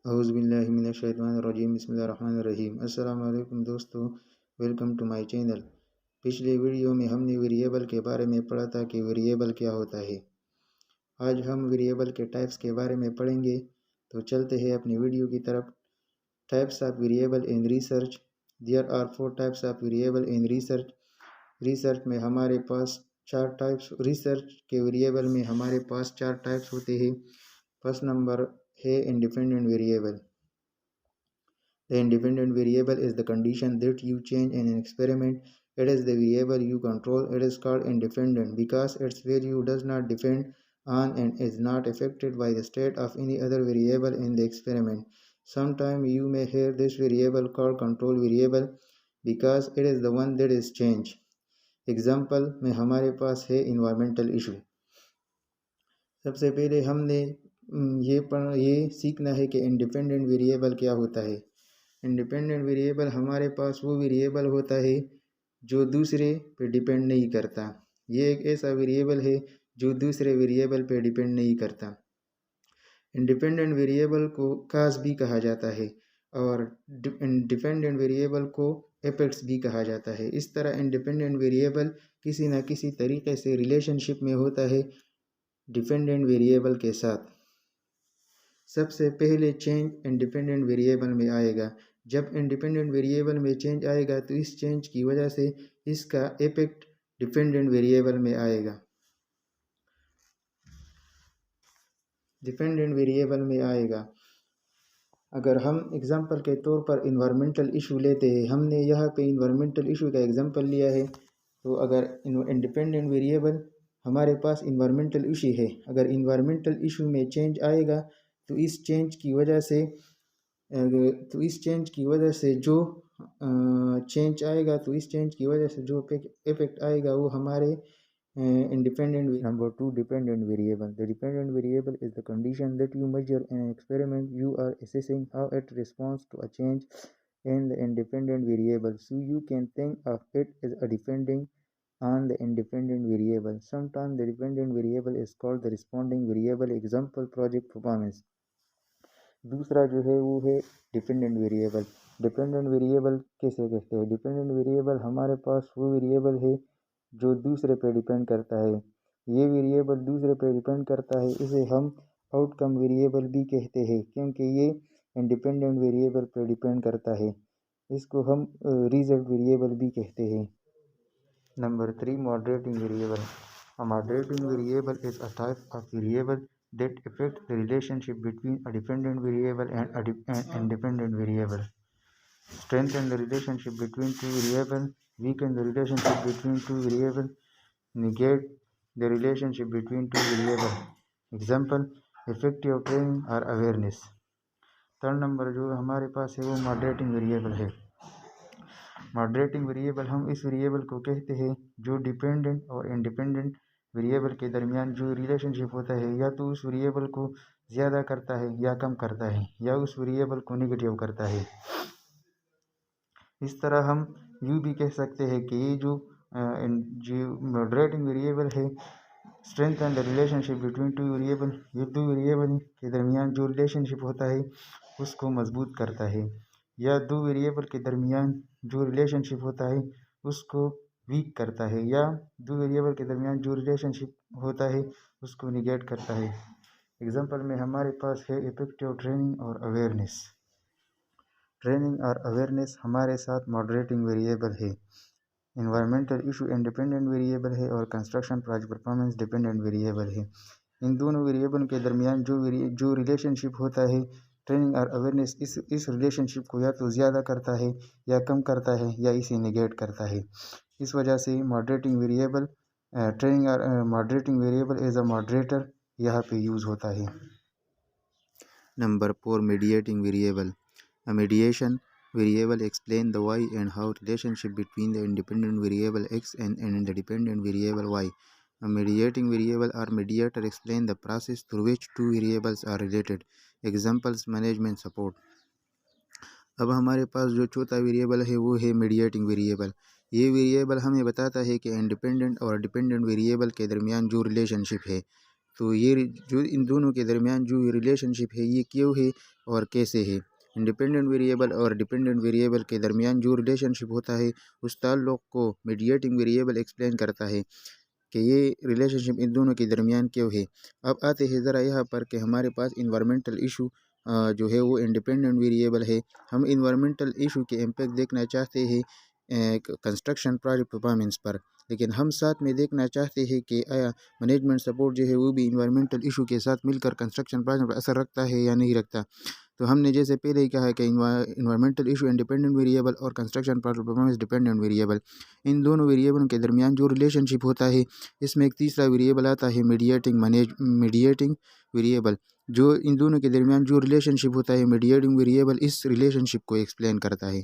औज़ुबिल्लाहिमिनश्शैतानिर्रजीम बिस्मिल्लाहिर्रहमानिर्रहीम। अस्सलाम वालेकुम दोस्तों, वेलकम टू माय चैनल। पिछले वीडियो में हमने वेरिएबल के बारे में पढ़ा था कि वेरिएबल क्या होता है। आज हम वेरिएबल के टाइप्स के बारे में पढ़ेंगे, तो चलते हैं अपनी वीडियो की तरफ। Types of variable in research. There are 4 types of variable in research. Research में हमारे पास 4 टाइप्स, रिसर्च के वेरिएबल में हमारे पास 4 टाइप्स होते हैं। फर्स्ट नंबर है independent variable. The independent variable is the condition that you change in an experiment. It is the variable you control. It is called independent because its value does not depend on and is not affected by the state of any other variable in the experiment. Sometimes you may hear this variable called control variable because it is the one that is changed. Example में हमारे पास है environmental issue. सबसे पहले हमने ये सीखना है कि इंडिपेंडेंट वेरिएबल क्या होता है। इंडिपेंडेंट वेरिएबल हमारे पास वो वेरिएबल होता है जो दूसरे पे डिपेंड नहीं करता। ये एक ऐसा वेरिएबल है जो दूसरे वेरिएबल पे डिपेंड नहीं करता। इंडिपेंडेंट वेरिएबल को काज भी कहा जाता है और डिपेंडेंट वेरिएबल को एपेक्स भी कहा जाता है। इस तरह इंडिपेंडेंट वेरिएबल किसी न किसी तरीके से रिलेशनशिप में होता है डिपेंडेंट वेरिएबल के साथ। सबसे पहले चेंज इंडिपेंडेंट वेरिएबल में आएगा। जब इंडिपेंडेंट वेरिएबल में चेंज आएगा तो इस चेंज की वजह से इसका इफेक्ट डिपेंडेंट वेरिएबल में आएगा। डिपेंडेंट वेरिएबल में आएगा। अगर हम एग्जांपल के तौर पर इन्वायरमेंटल इशू लेते हैं, हमने यहाँ पे इन्वायरमेंटल इशू का एग्जांपल लिया है। तो अगर इंडिपेंडेंट वेरिएबल हमारे पास इन्वायरमेंटल इशू है, अगर इन्वायरमेंटल इशू में चेंज आएगा तो इस चेंज की वजह से जो चेंज आएगा तो इस चेंज की वजह से जो इफेक्ट आएगा वो हमारे independent. Number 2, dependent variable. The dependent variable is the condition that you measure in an experiment. You are assessing how it responds to a change in the independent variable, so you can think of it as a depending on the independent variable. Sometimes the dependent variable is called the responding variable. Example, project performance. दूसरा जो है वो है dependent variable. Dependent variable कैसे कहते हैं? Dependent variable हमारे पास वो वेरिएबल है जो दूसरे पे डिपेंड करता है। ये वेरिएबल दूसरे पे डिपेंड करता है, इसे हम आउटकम वेरिएबल भी कहते हैं क्योंकि ये इंडिपेंडेंट वेरिएबल पे डिपेंड करता है। इसको हम रिजल्ट वेरिएबल भी कहते हैं। Number 3, moderating variable. A moderating variable is a type of variable that affects the relationship between a dependent variable and an independent variable. Strengthen the relationship between two variables, weaken the relationship between two variables, negate the relationship between two variables. Example, effective training or awareness. Third number जो हमारे पास है वो moderating variable है। Moderating variable हम इस variable को कहते हैं जो डिपेंडेंट और इंडिपेंडेंट वेरिएबल के दरमियान जो रिलेशनशिप होता है या तो उस वेरिएबल को ज़्यादा करता है या कम करता है या उस वेरिएबल को नेगेटिव करता है। इस तरह हम यूँ भी कह सकते हैं कि ये जो मॉडरेटिंग वेरिएबल है strengthen the relationship between two variable, ये दो वेरिएबल के दरमियान जो रिलेशनशिप होता है उसको मजबूत करता है, या दो वेरिएबल के दरमियान जो रिलेशनशिप होता है उसको वीक करता है, या दो वेरिएबल के दरमियान जो रिलेशनशिप होता है उसको निगेट करता है। एग्जांपल में हमारे पास है इफेक्टिव ट्रेनिंग और अवेयरनेस। ट्रेनिंग और अवेयरनेस हमारे साथ मॉडरेटिंग वेरिएबल है। इन्वायरमेंटल इशू इंडिपेंडेंट वेरिएबल है और construction project performance dependent variable है। इन दोनों वेरिएबल के दरमियान जो रिलेशनशिप होता है ट्रेनिंग और अवेयरनेस इस रिलेशनशिप को या तो ज़्यादा करता है या कम करता है या इसे निगेट करता है। इस वजह से मॉडरेटिंग वेरिएबल ट्रेनिंग और moderating variable as a moderator यहाँ पे यूज़ होता है। Number 4, mediating variable. A mediation variable explains the why and how relationship between the independent variable x and the dependent variable y. A mediating variable or mediator explains the process through which two variables are related. Examples, management support. अब हमारे पास जो चौथा variable है वो है mediating variable. ये variable हमें बताता है कि इंडिपेंडेंट और डिपेंडेंट वेरिएबल के दरमियान जो रिलेशनशिप है तो ये जो इन दोनों के दरमियान जो रिलेशनशिप है ये क्यों है और कैसे है। इंडिपेंडेंट वेरिएबल और डिपेंडेंट वेरिएबल के दरमियान जो रिलेशनशिप होता है उस ताल्लुक़ को मीडिएटिंग वेरिएबल एक्सप्लेन करता है कि ये रिलेशनशिप इन दोनों के दरमियान क्यों है। अब आते हैं ज़रा यहाँ पर कि हमारे पास इन्वायरमेंटल इशू जो है वो इंडिपेंडेंट वेरिएबल है। हम इन्वायरमेंटल इशू के इम्पैक्ट देखना चाहते हैं कंस्ट्रक्शन प्रोजेक्ट परफॉर्मेंस पर, लेकिन हम साथ में देखना चाहते हैं कि आया मैनेजमेंट सपोर्ट जो है वो भी इन्वायरमेंटल इशू के साथ मिलकर कंस्ट्रक्शन प्रोजेक्ट पर असर रखता है या नहीं रखता। तो हमने जैसे पहले ही कहा कि इन्वायरमेंटल इशू इंडिपेंडेंट वेरिएबल और कंस्ट्रक्शन परफॉर्मेंस डिपेंडेंट वेरिएबल, इन दोनों वेरिएबल के दरमियान जो रिलेशनशिप होता है इसमें एक तीसरा वेरिएबल आता है मीडिएटिंग वेरिएबल। जो इन दोनों के दरमियान जो रिलेशनशिप होता है मीडिएटिंग वेरिएबल इस रिलेशनशिप को एक्सप्लेन करता है।